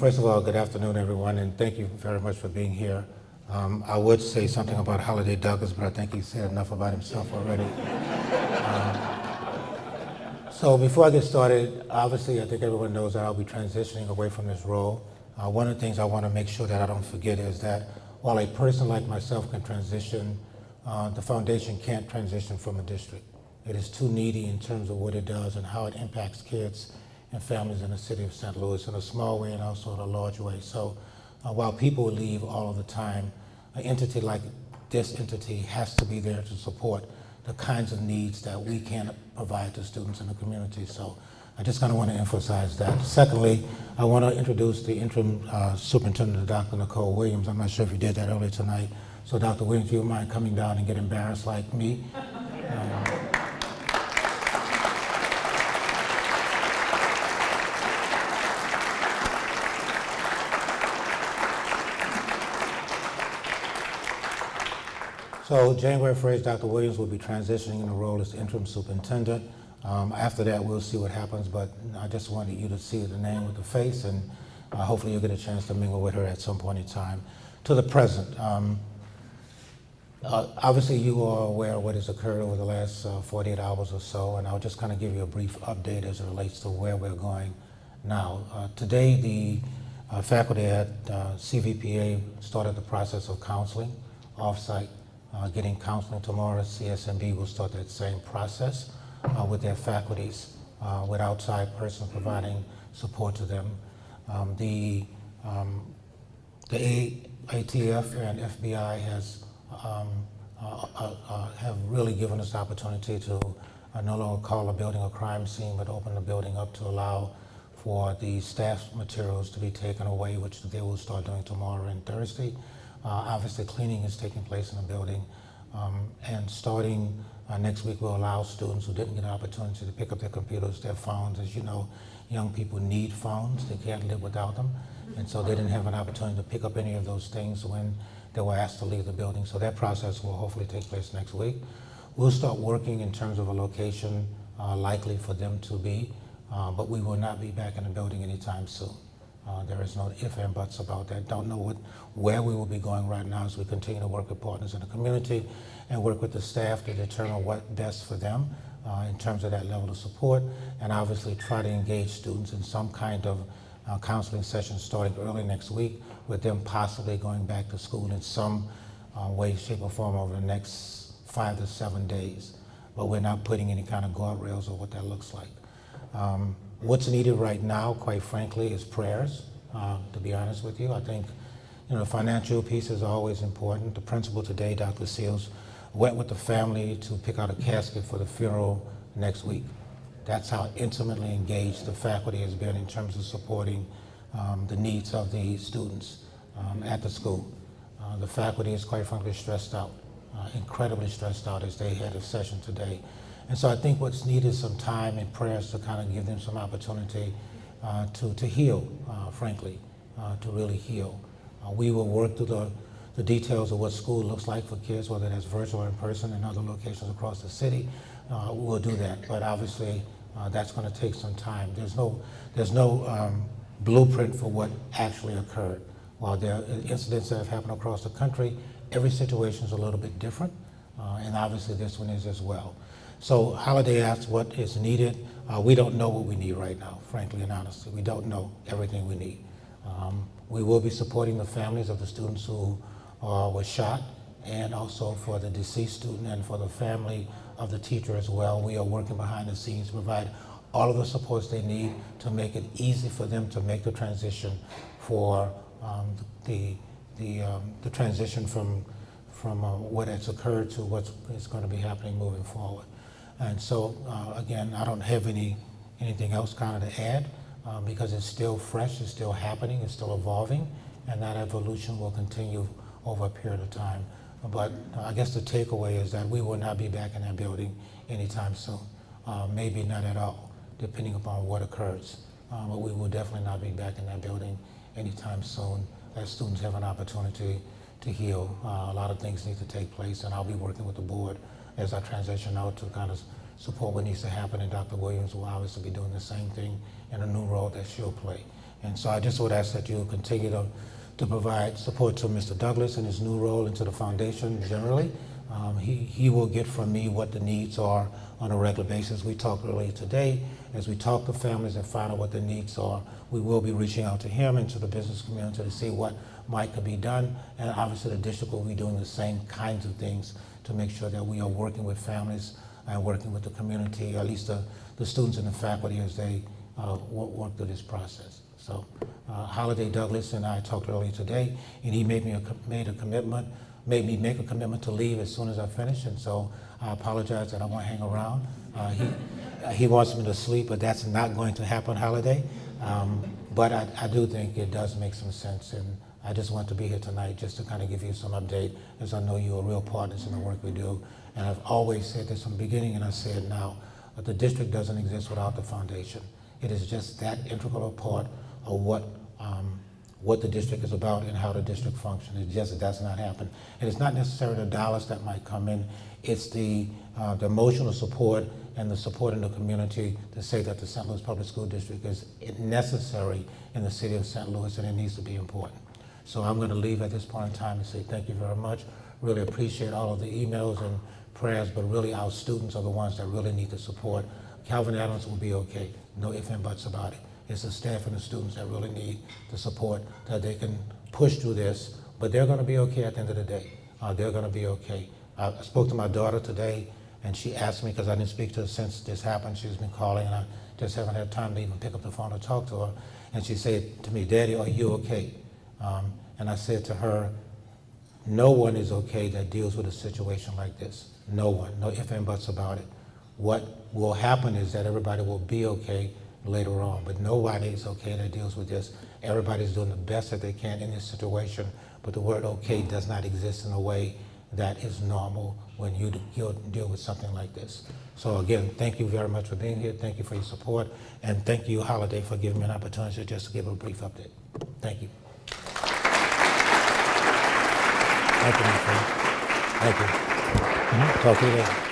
First of all, good afternoon, everyone, and thank you very much for being here. I would say something about Holiday Douglas, but I think he said enough about himself already. So before I get started, obviously I think everyone knows that I'll be transitioning away from this role. One of the things I want to make sure that I don't forget is that while a person like myself can transition, the foundation can't transition from a district. It is too needy in terms of what it does and how it impacts kids and families in the city of St. Louis in a small way and also in a large way. So while people leave all of the time, an entity like this entity has to be there to support the kinds of needs that we can't provide to students in the community. So I just kind of want to emphasize that. Secondly, I want to introduce the interim superintendent, Dr. Nicole Williams. I'm not sure if you did that earlier tonight. So Dr. Williams, do you mind coming down and get embarrassed like me? So January 1st, Dr. Williams will be transitioning in the role as interim superintendent. After that, we'll see what happens, but I just wanted you to see the name with the face, and hopefully you'll get a chance to mingle with her at some point in time. To the present, obviously you are aware of what has occurred over the last 48 hours or so, and I'll just kind of give you a brief update as it relates to where we're going now. Today, the faculty at CVPA started the process of counseling off-site. Getting counseling tomorrow. CSMB will start that same process with their faculties, with outside persons providing support to them. The ATF and FBI have really given us the opportunity to no longer call a building a crime scene, but open the building up to allow for the staff materials to be taken away, which they will start doing tomorrow and Thursday. Obviously, cleaning is taking place in the building, and starting next week will allow students who didn't get an opportunity to pick up their computers, their phones. As you know, young people need phones. They can't live without them, and so they didn't have an opportunity to pick up any of those things when they were asked to leave the building. So that process will hopefully take place next week. We'll start working in terms of a location likely for them to be, but we will not be back in the building anytime soon. There is no ifs and buts about that. Don't know where we will be going right now as we continue to work with partners in the community and work with the staff to determine what's best for them in terms of that level of support, and obviously try to engage students in some kind of counseling session starting early next week, with them possibly going back to school in some way, shape, or form over the next 5 to 7 days. But we're not putting any kind of guardrails or what that looks like. What's needed right now, quite frankly, is prayers, to be honest with you. I think the financial piece is always important. The principal today, Dr. Seals, went with the family to pick out a casket for the funeral next week. That's how intimately engaged the faculty has been in terms of supporting the needs of the students at the school. The faculty is quite frankly stressed out, incredibly stressed out as they had a session today. And so I think what's needed is some time and prayers to kind of give them some opportunity to heal, frankly, to really heal. We will work through the details of what school looks like for kids, whether that's virtual or in person in other locations across the city. We'll do that, but obviously that's going to take some time. There's no blueprint for what actually occurred. While there are incidents that have happened across the country, every situation is a little bit different, and obviously this one is as well. So Holiday asks what is needed. We don't know what we need right now, frankly and honestly. We don't know everything we need. We will be supporting the families of the students who were shot, and also for the deceased student and for the family of the teacher as well. We are working behind the scenes to provide all of the supports they need to make it easy for them to make the transition for the transition from what has occurred to what is going to be happening moving forward. And so, again, I don't have anything else kind of to add because it's still fresh, it's still happening, it's still evolving, and that evolution will continue over a period of time. But I guess the takeaway is that we will not be back in that building anytime soon, maybe not at all, depending upon what occurs. But we will definitely not be back in that building anytime soon as students have an opportunity to heal. A lot of things need to take place, and I'll be working with the board as I transition out to kind of support what needs to happen, and Dr. Williams will obviously be doing the same thing in a new role that she'll play. And so I just would ask that you continue to provide support to Mr. Douglas in his new role and to the foundation generally. He will get from me what the needs are on a regular basis. We talked earlier today. As we talk to families and find out what the needs are, we will be reaching out to him and to the business community to see what might be done. And obviously the district will be doing the same kinds of things to make sure that we are working with families and working with the community, at least the students and the faculty as they work through this process. So Holiday Douglas and I talked earlier today, and he made me make a commitment to leave as soon as I finish, and so I apologize that I won't hang around. He wants me to sleep, but that's not going to happen, Holiday. But I do think it does make some sense, and I just want to be here tonight just to kind of give you some update, as I know you're real partners in the work we do. And I've always said this from the beginning, and I say it now, the district doesn't exist without the foundation. It is just that integral part of what the district is about and how the district functions. It just does not happen. And it's not necessarily the dollars that might come in, it's the emotional support and the support in the community to say that the St. Louis Public School District is necessary in the city of St. Louis, and it needs to be important. So I'm going to leave at this point in time and say thank you very much. Really appreciate all of the emails and prayers, but really our students are the ones that really need the support. Kelvin Adams will be okay, no ifs and buts about it. It's the staff and the students that really need the support that they can push through this, but they're going to be okay at the end of the day. They're going to be okay. I spoke to my daughter today, and she asked me, because I didn't speak to her since this happened, she's been calling, and I just haven't had time to even pick up the phone to talk to her, and she said to me, "Daddy, are you okay?" And I said to her, no one is okay that deals with a situation like this. No one, no ifs and buts about it. What will happen is that everybody will be okay later on, but nobody is okay that deals with this. Everybody's doing the best that they can in this situation, but the word okay does not exist in a way that is normal when you deal with something like this. So again, thank you very much for being here. Thank you for your support, and thank you, Holiday, for giving me an opportunity just to give a brief update. Thank you. Thank you, my friend. Thank you. Talk to you later.